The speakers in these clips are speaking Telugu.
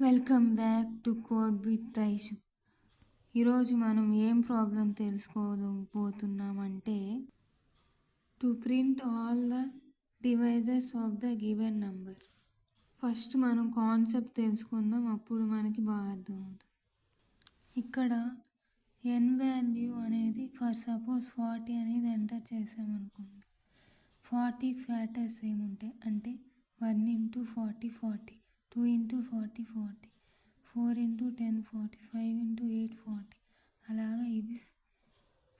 Welcome back to code with Aishu. ఈరోజు మనం ఏం ప్రాబ్లం తెలుసుకోబోతున్నామంటే to print all the devices of the given number. First మనం కాన్సెప్ట్ తెలుసుకుందాం, అప్పుడు మనకి బాగా అర్థమవుతుంది. ఇక్కడ n వాల్యూ అనేది ఫర్ సపోజ్ 40 అనేది ఎంటర్ చేసామనుకోండి. 40 ఫ్యాక్టర్స్ ఏముంటాయి అంటే 1 ఇంటూ 40 40, 2 ఇంటూ 40 40, 4 ఇంటూ 10 40, 5 ఇంటూ 8 40. అలాగా ఇవి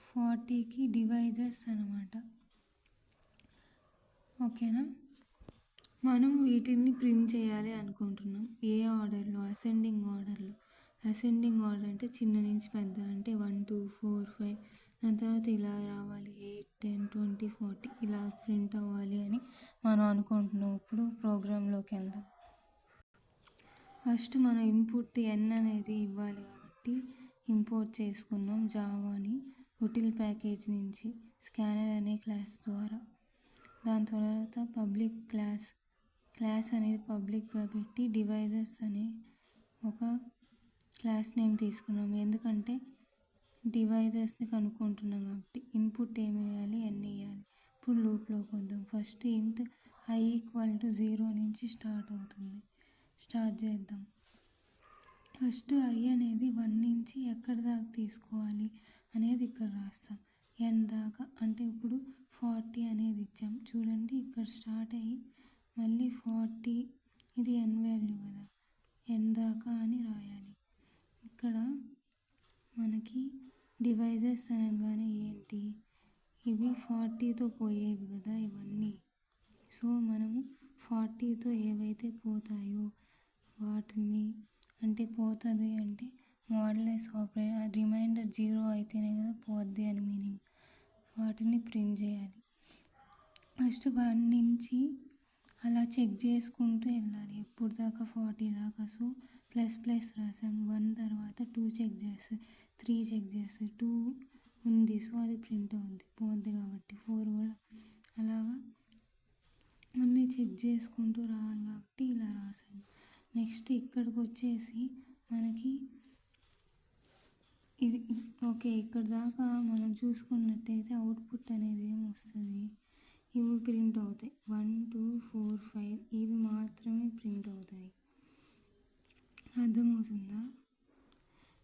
40కి డివైజెస్ అన్నమాట. ఓకేనా, మనం వీటిని ప్రింట్ చేయాలి అనుకుంటున్నాం. ఏ ఆర్డర్లో? అసెండింగ్ ఆర్డర్లో. అసెండింగ్ ఆర్డర్ అంటే చిన్న నుంచి పెద్ద, అంటే 1 2 4 5, దాని తర్వాత ఇలా రావాలి 8 10 20 40 ఇలా ప్రింట్ అవ్వాలి అని మనం అనుకుంటున్నాం. ఇప్పుడు ప్రోగ్రాంలోకి వెళ్దాం. ఫస్ట్ మన ఇన్పుట్ n అనేది ఇవ్వాలి కాబట్టి ఇంపోర్ట్ చేసుకున్నాం జావాని ఉటిల్ ప్యాకేజ్ నుంచి స్కానర్ అనే క్లాస్ ద్వారా. దాని తర్వాత పబ్లిక్ క్లాస్ అనేది పబ్లిక్గా పెట్టి డివైజెస్ అనే ఒక క్లాస్ నేమ్ తీసుకున్నాం. ఎందుకంటే డివైజెస్ని కనుక్కుంటున్నాం కాబట్టి ఇన్పుట్ ఏమి వేయాలి, n వేయాలి. ఇప్పుడు లూప్లోకి వద్దాం. ఫస్ట్ ఇంట్ i = 0 నుంచి స్టార్ట్ చేద్దాం. ఫస్ట్ i అనేది 1 నుంచి ఎక్కడి దాకా తీసుకోవాలి అనేది ఇక్కడ రాస్తాం. n దాకా అంటే ఇప్పుడు 40 అనేది ఇచ్చాం చూడండి. ఇక్కడ స్టార్ట్ అయ్యి మళ్ళీ 40, ఇది n వాల్యూ కదా, n దాకా అని రాయాలి. ఇక్కడ మనకి డివైజెస్ అనగానే ఏంటి, ఇవి 40తో పోయేవి కదా ఇవన్నీ. సో మనము 40తో ఏవైతే పోతాయో వాటిని, అంటే పోతుంది అంటే మోడ్యులస్ ఆపరేటర్, రిమైండర్ 0 అయితేనే కదా పోద్ది అని మీనింగ్. వాటిని ప్రింట్ చేయాలి. ఫస్ట్ 1 నుంచి అలా చెక్ చేసుకుంటూ వెళ్ళాలి ఎప్పుడు దాకా 40 దాకా. సో ప్లస్ రాసాం. 1 తర్వాత 2 చెక్ చేస్తే, 3 చెక్ చేస్తే 2 ఉంది, సో అది ప్రింట్ అవుద్ది పోద్ది కాబట్టి. 4 కూడా అలాగా అన్నీ చెక్ చేసుకుంటూ రావాలి కాబట్టి ఇలా రాసాము. నెక్స్ట్ ఇక్కడికి వచ్చేసి మనకి ఇది ఓకే. ఇక్కడ దాకా మనం చూసుకున్నట్టయితే అవుట్పుట్ అనేది ఏమొస్తుంది, ఇవి ప్రింట్ అవుతాయి. 1 2 4 5 ఇవి మాత్రమే ప్రింట్ అవుతాయి. అర్థమవుతుందా?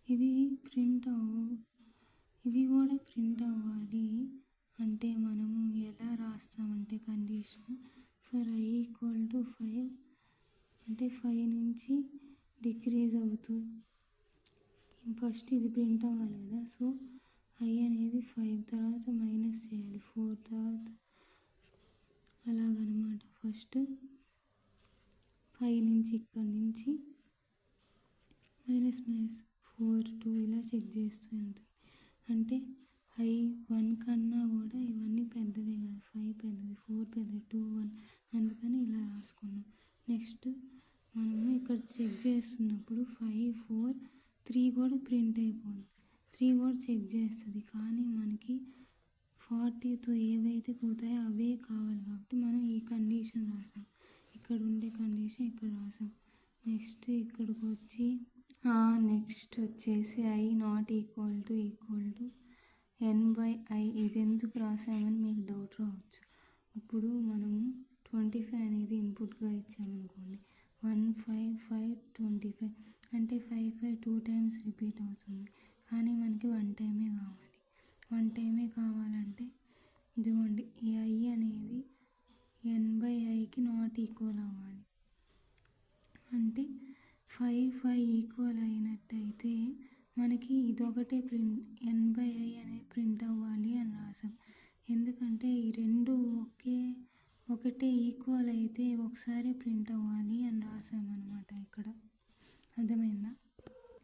ఇవి కూడా ప్రింట్ అవ్వాలి అంటే మనము ఎలా రాస్తామంటే కండిషన్ ఫర్ i = 5 అంటే 5 నుంచి డిక్రీజ్ అవుతూ ఫస్ట్ ఇది ప్రింట్ అవ్వాలి కదా. సో i అనేది 5 తర్వాత మైనస్ చేయాలి 4 తర్వాత అలాగనమాట. ఫస్ట్ 5 నుంచి ఇక్కడి నుంచి మైనస్ 4 2 ఇలా చెక్ చేస్తూ వెళ్తుంది. అంటే i 1 కన్నా కూడా ఇవన్నీ పెద్దవే కదా, 5 పెద్దది, 4 పెద్దది, 2 1, అందుకని ఇలా రాసుకున్నాం. నెక్స్ట్ మనము ఇక్కడ చెక్ చేస్తున్నప్పుడు 5 4 3 కూడా ప్రింట్ అయిపోతుంది. 3 కూడా చెక్ చేస్తుంది, కానీ మనకి 40తో ఏవైతే పోతాయో అవే కావాలి కాబట్టి మనం ఈ కండిషన్ రాసాం. ఇక్కడ ఉండే కండిషన్ ఇక్కడ రాసాం. నెక్స్ట్ ఇక్కడికి వచ్చేసి i ≠ n/i. ఇది ఎందుకు రాసామని మీకు డౌట్ రావచ్చు. ఇప్పుడు మనము 25 అనేది ఇన్పుట్గా ఇచ్చామనుకోండి. 1 5 5 25 అంటే 5 5 2 టైమ్స్ రిపీట్ అవుతుంది, కానీ మనకి 1 టైమే కావాలి. 1 టైమే కావాలంటే ఇదిగోండి, ఈ i అనేది n/iకి నాట్ ఈక్వల్ అవ్వాలి. అంటే 5 5 ఈక్వల్ అయినట్టయితే మనకి ఇదొకటే ప్రింట్, n/i అనేది ప్రింట్ అవ్వాలి అని రాసాం. ఎందుకంటే ఈ రెండు ఒకటే ఈక్వల్ అయితే ఒకసారి ప్రింట్ అవ్వాలి అని రాసామన్నమాట ఇక్కడ. అర్థమైందా?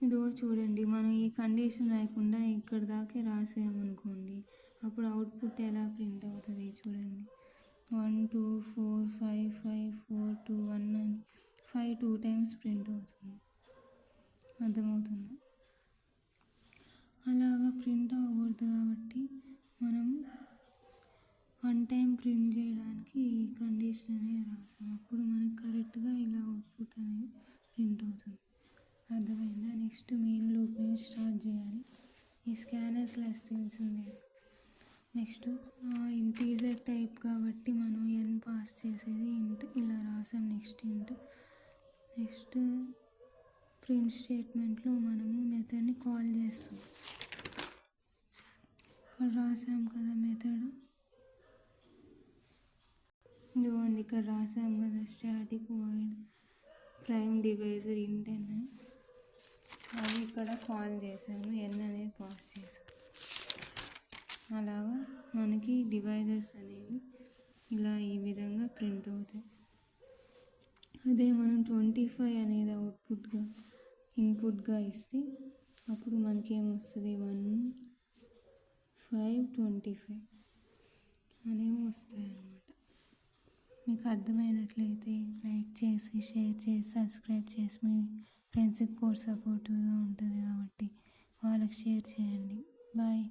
ఇదిగో చూడండి, మనం ఈ కండిషన్ రాయకుండా ఇక్కడ దాకే రాసామనుకోండి, అప్పుడు అవుట్పుట్ ఎలా ప్రింట్ అవుతుంది చూడండి. 1 2 4 5 5 4 2 1 అని 5 2 టైమ్స్ ప్రింట్ అవుతుంది. అర్థమవుతుందా? అలాగా ప్రింట్ అవ్వకూడదు కాబట్టి మనం 1 టైం ప్రింట్ చేయడానికి ఈ కండిషన్ అనేది రాసాం. అప్పుడు మనకి కరెక్ట్గా ఇలా అవుట్పుట్ అనేది ప్రింట్ అవుతుంది. అర్థమైందా? నెక్స్ట్ మెయిన్ లూప్ నుంచి స్టార్ట్ చేయాలి. ఈ స్కానర్ క్లాస్ తెలిసిందే. నెక్స్ట్ ఇంటీజర్ టైప్ కాబట్టి మనం ఎన్ పాస్ చేసేది ఇంట్ ఇలా రాసాం. నెక్స్ట్ ప్రింట్ స్టేట్మెంట్లో మనము మెథడ్ని కాల్ చేస్తాం. ఇక్కడ రాసాం కదా మెథడ్, ఇదిగోండి ఇక్కడ రాసాం కదా స్టాటిక్ వాయిడ్ ప్రైమ్ డివైజర్ ఇంట్ ఎన్, అది ఇక్కడ కాల్ చేసాము, ఎన్ అనేది పాస్ చేసాము. అలాగా మనకి డివైజర్స్ అనేవి ఇలా ఈ విధంగా ప్రింట్ అవుతాయి. అదే మనం 25 అనేది అవుట్పుట్గా ఇన్పుట్గా ఇస్తే అప్పుడు మనకేమొస్తుంది, 1 5 25 అనేవి వస్తాయి అన్నమాట. మీకు అర్థమైనట్లయితే లైక్ చేసి, షేర్ చేసి, సబ్స్క్రైబ్ చేసి మీ ఫ్రెండ్స్కి కూడా సపోర్టివ్గా ఉంటుంది కాబట్టి వాళ్ళకి షేర్ చేయండి. బాయ్.